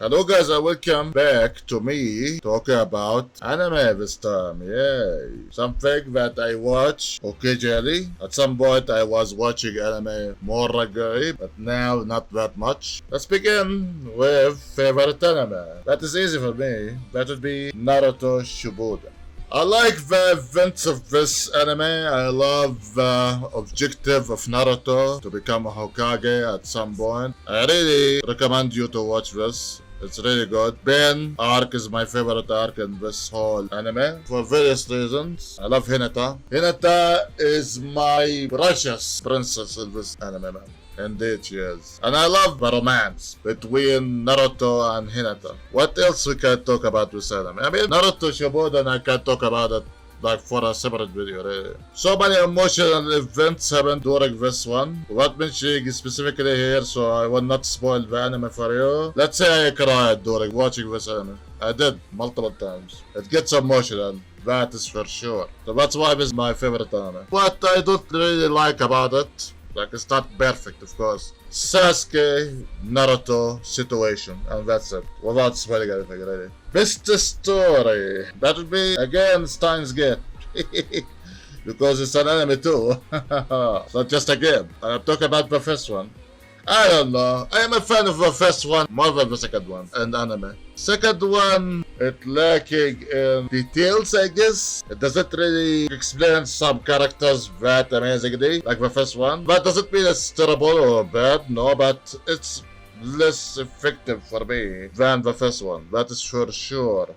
Hello guys and welcome back to me talking about anime this time. Yay! Something that I watch occasionally. At some point I was watching anime more regularly, but now not that much. Let's begin with favorite anime. That is easy for me. That would be Naruto Shippuden. I like the events of this anime. I love the objective of Naruto to become a Hokage at some point. I really recommend you to watch this. It's really good. Ben arc is my favorite arc in this whole anime for various reasons. I love Hinata. Hinata is my precious princess in this anime, man. Indeed she is. And I love the romance between Naruto and Hinata. What else we can talk about this anime? I mean, Naruto Shippuden, I can talk about it like for a separate video, really. So many emotional events happened during this one. What mentioning specifically here, so I will not spoil the anime for you. Let's say I cried during watching this anime. I did, multiple times. It gets emotional, that is for sure. So that's why this is my favorite anime. What I don't really like about it, like it's not perfect of course, Sasuke Naruto situation, and that's it, without spoiling anything really. Best story, that would be again Steins Gate. Because it's an anime too. It's not just a game. I'm talking about the first one. I don't know. I am a fan of the first one more than the second one in anime. Second one, it lacking in details, I guess. It doesn't really explain some characters that amazingly, like the first one. That doesn't mean it's terrible or bad, no, but it's less effective for me than the first one. That is for sure.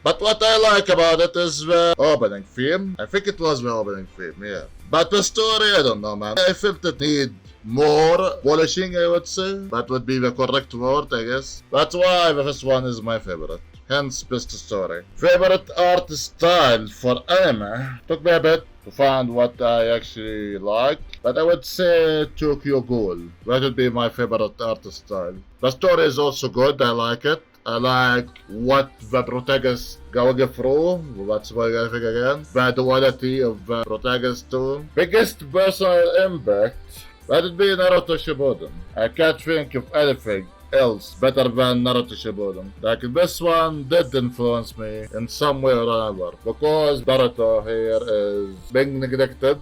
But what I like about it is the opening theme. I think it was the opening theme, yeah. But the story, I don't know, man. I felt it need more polishing, I would say. That would be the correct word, I guess. That's why the first one is my favorite. Hence, best story. Favorite art style for anime. Took me a bit to find what I actually like, but I would say Tokyo Ghoul. That would be my favorite art style. The story is also good, I like it. I like what the protagonist going through. That's why I think again. The duality of the protagonist too. Biggest personal impact, that would be Naruto Shippuden. I can't think of anything else better than Naruto Shippuden. Like this one did influence me in some way or another, because Naruto here is being neglected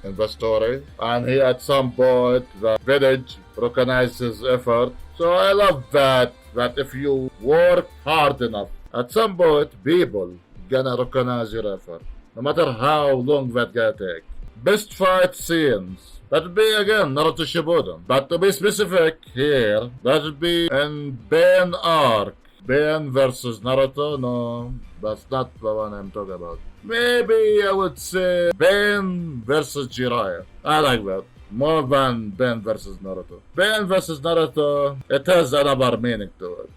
in the story, and he at some point the village recognizes his effort. So I love that if you work hard enough, at some point people gonna recognize your effort, no matter how long that gonna take. Best fight scenes, that would be again Naruto Shippuden. But to be specific here, that would be in Ben arc. Ben versus Naruto, no, that's not the one I'm talking about. Maybe I would say Ben versus Jiraiya. I like that more than Ben versus Naruto. Ben versus Naruto, it has another meaning to it.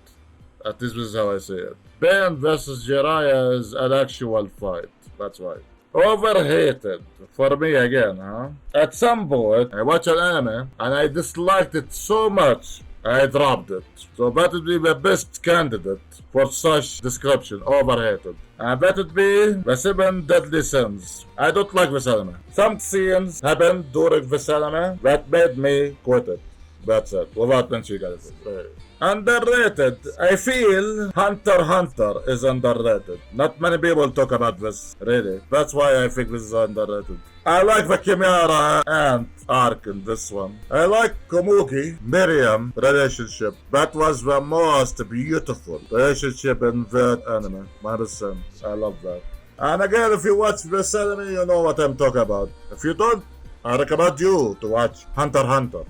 At least this is how I see it. Ben versus Jiraiya is an actual fight. That's why. Overhated. For me again, huh? At some point, I watched an anime and I disliked it so much, I dropped it. So that would be the best candidate for such description, overhated. And that would be the 7 Deadly Sins. I don't like this anime. Some scenes happened during this anime that made me quit it. That's it, without mentioning anything. Underrated. I feel Hunter x Hunter is underrated. Not many people talk about this, really. That's why I think this is underrated. I like the Chimera Ant arc in this one. I like Komugi Miriam relationship. That was the most beautiful relationship in that anime. 100%. I love that. And again, if you watch this anime, you know what I'm talking about. If you don't, I recommend you to watch Hunter x Hunter.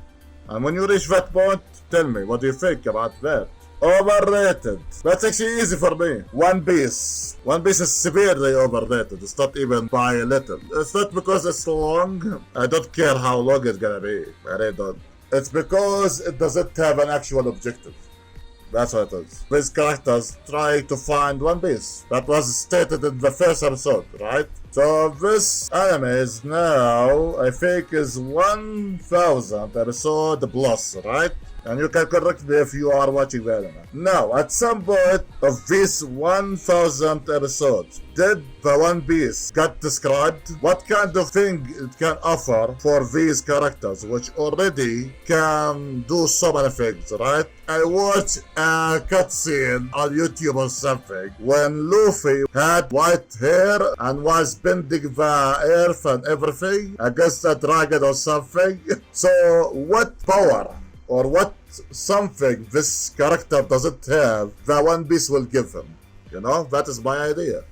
And when you reach that point, tell me, what do you think about that? Overrated. That's actually easy for me. One Piece. One Piece is severely overrated. It's not even by a little. It's not because it's long. I don't care how long it's gonna be. I really don't. It's because it doesn't have an actual objective. That's what it is. These characters try to find One Piece. That was stated in the first episode, right? So this anime is now, I think, is 1000 episode plus, right? And you can correct me if you are watching the anime. Now, at some point of these 1000 episodes, did the One Piece get described? What kind of thing it can offer for these characters, which already can do so many things, right? I watched a cutscene on YouTube or something when Luffy had white hair and was bending the earth and everything against a dragon or something. So, what power or what something this character doesn't have that One Piece will give him? You know, that is my idea.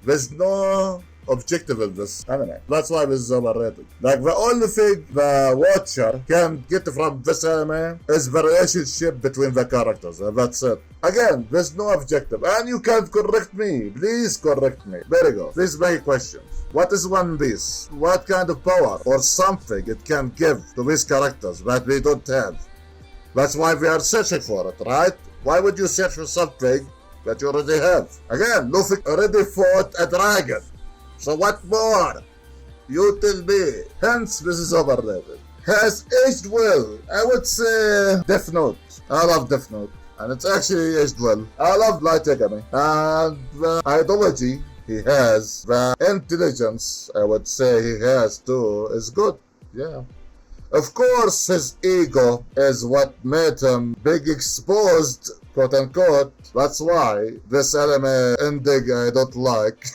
There's no objective in this anime. That's why this is overrated. Like, the only thing the watcher can get from this anime is the relationship between the characters, and that's it. Again, there's no objective, and you can't correct me. Please correct me. There you go. Please make questions. What is One Piece? What kind of power or something it can give to these characters that they don't have? That's why we are searching for it, right? Why would you search for something that you already have? Again, Luffy already fought a dragon. So what more? You tell me. Hence, this is overrated. Has aged well. I would say Death Note. I love Death Note. And it's actually aged well. I love Light Yagami. And the ideology he has, the intelligence I would say he has too, is good. Yeah. Of course, his ego is what made him big exposed, quote unquote. That's why this anime ending I don't like.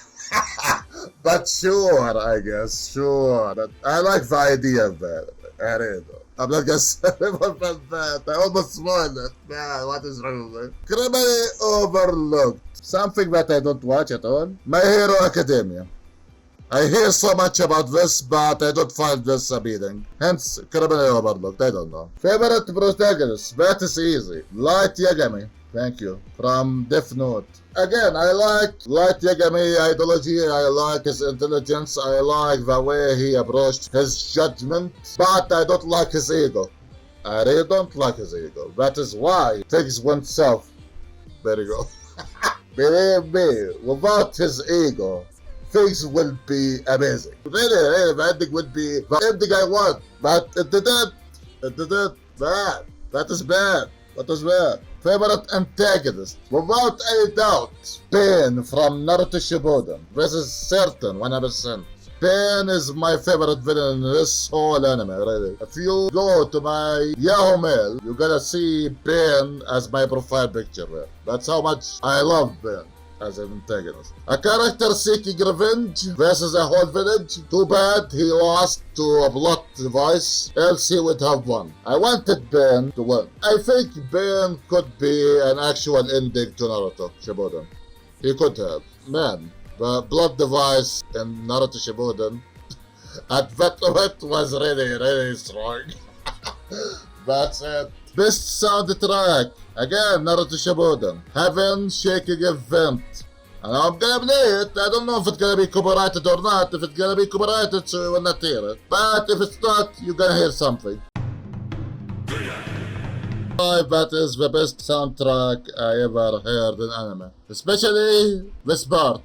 But sure, I guess, sure. But I like the idea of that. I really do. I'm not gonna say about that. I almost spoiled it. Man, what is wrong with me? Criminally overlooked. Something that I don't watch at all. My Hero Academia. I hear so much about this, but I don't find this appealing. Hence, criminally overlooked. I don't know. Favorite protagonist? That is easy. Light Yagami. Thank you. From Death Note. Again, I like Light Yagami ideology, I like his intelligence, I like the way he approached his judgment, but I don't like his ego. I really don't like his ego. That is why things went south. There you go. Believe me, without his ego, things will be amazing. Really, the ending would be the ending I want, but it didn't. It didn't. Bad. That is bad. That is bad. Favorite antagonist? Without any doubt, Pain from Naruto Shippuden. This is certain, 100%. Pain is my favorite villain in this whole anime, really. If you go to my Yahoo Mail, you're gonna see Pain as my profile picture there. That's how much I love Pain as an antagonist. A character seeking revenge versus a whole village. Too bad he lost to a plot device, else he would have won. I wanted Pain to win. I think Pain could be an actual ending to Naruto Shippuden. He could have. Man, the blood device in Naruto Shippuden at that moment was really strong. That's it. Best soundtrack. Again, Naruto Shippuden. Heaven Shaking Event. And I'm gonna play it. I don't know if it's gonna be copyrighted or not. If it's gonna be copyrighted, so you will not hear it. But if it's not, you're gonna hear something. That is the best soundtrack I ever heard in anime. Especially this part.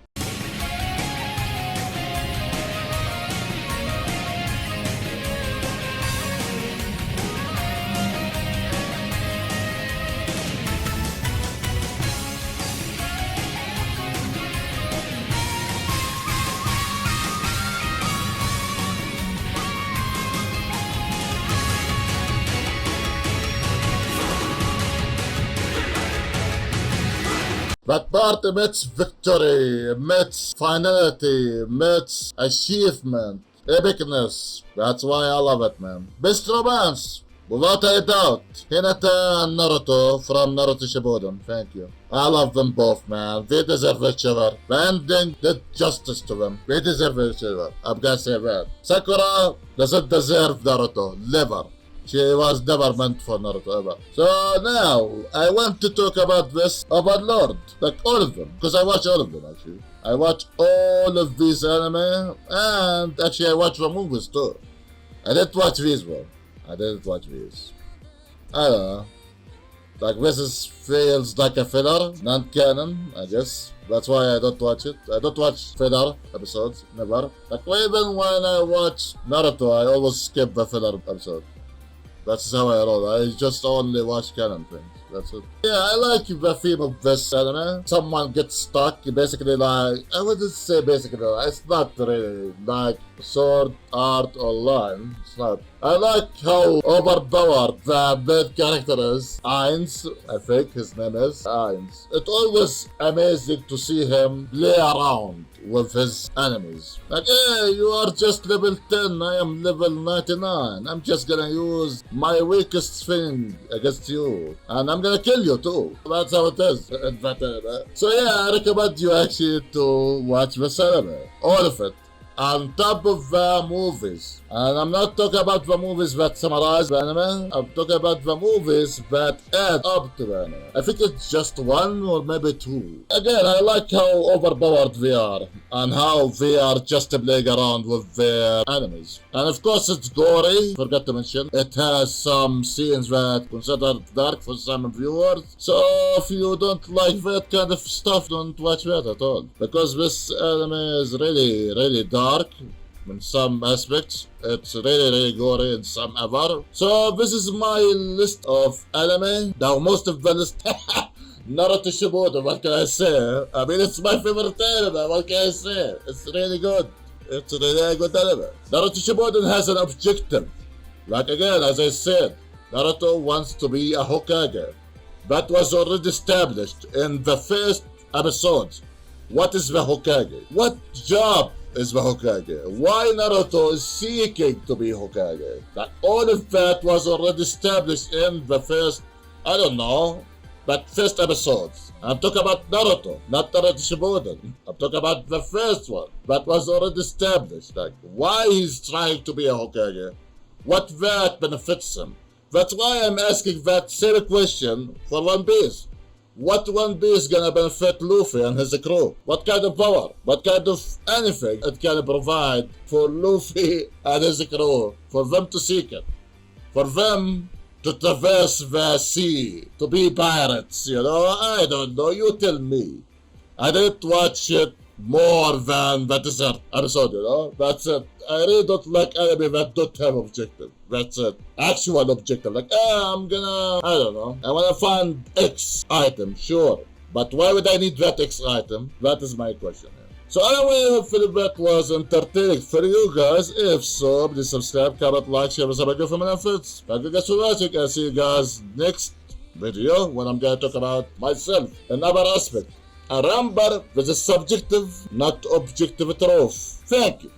That part emits victory, emits finality, emits achievement, epicness. That's why I love it, man. Best romance, without a doubt. Hinata and Naruto from Naruto Shippuden. Thank you. I love them both, man. They deserve each other. The ending did justice to them. They deserve each other. I'm gonna say that. Sakura doesn't deserve Naruto. Never. She was never meant for Naruto ever. So now, I want to talk about this Overlord. Like all of them. Because I watch all of them actually. I watch all of these anime. And actually I watch the movies too. I didn't watch these one. I didn't watch these. I don't know. Like feels like a filler. Non-canon, I guess. That's why I don't watch it. I don't watch filler episodes. Never. Like even when I watch Naruto, I always skip the filler episode. That's how I roll. I just only watch canon things. That's it. Yeah, I like the theme of this anime. Someone gets stuck, basically like, I wouldn't say basically, it's not really like sword art online. It's not. I like how overpowered the main character is. Ainz, I think his name is Ainz. It's always amazing to see him play around with his enemies. Like, hey, you are just level 10, I am level 99. I'm just gonna use my weakest thing against you. And I'm gonna kill you too. That's how it is. So yeah, I recommend you actually to watch this anime. All of it. On top of the movies. And I'm not talking about the movies that summarize the anime. I'm talking about the movies that add up to the anime. I think it's just one or maybe two. Again, I like how overpowered they are and how they are just playing around with their enemies. And of course it's gory, forgot to mention. It has some scenes that considered dark for some viewers. So if you don't like that kind of stuff, don't watch that at all. Because this anime is really dark in some aspects. It's really gory in some other. So this is my list of anime. Now most of the list Naruto Shippuden, what can I say? I mean, it's my favorite anime, what can I say? It's really good. It's really good anime. Naruto Shippuden has an objective. Like again, as I said, Naruto wants to be a Hokage. That was already established in the first episode. What is the Hokage? What job is the Hokage? Why Naruto is seeking to be Hokage? That all of that was already established in the first, I don't know, but first episodes. I'm talking about Naruto, not Naruto Shippuden. I'm talking about the first one that was already established. Like, why he's trying to be a Hokage? What that benefits him? That's why I'm asking that same question for One Piece. What One Piece gonna benefit Luffy and his crew? What kind of power? What kind of anything it can provide for Luffy and his crew? For them to seek it. For them to traverse the sea. To be pirates, you know? I don't know, you tell me. I didn't watch it more than the desert episode, you know? That's it. I really don't like anime that don't have objective. That's it. Actual objective. Like, I'm gonna, I don't know. I wanna find X item, sure. But why would I need that X item? That is my question. So anyway, hopefully that was entertaining for you guys. If so, please subscribe, comment, like, share, and subscribe for benefits. Thank you guys for watching. I'll see you guys next video when I'm gonna talk about myself. Another aspect. Remember, this is subjective, not objective truth. Thank you.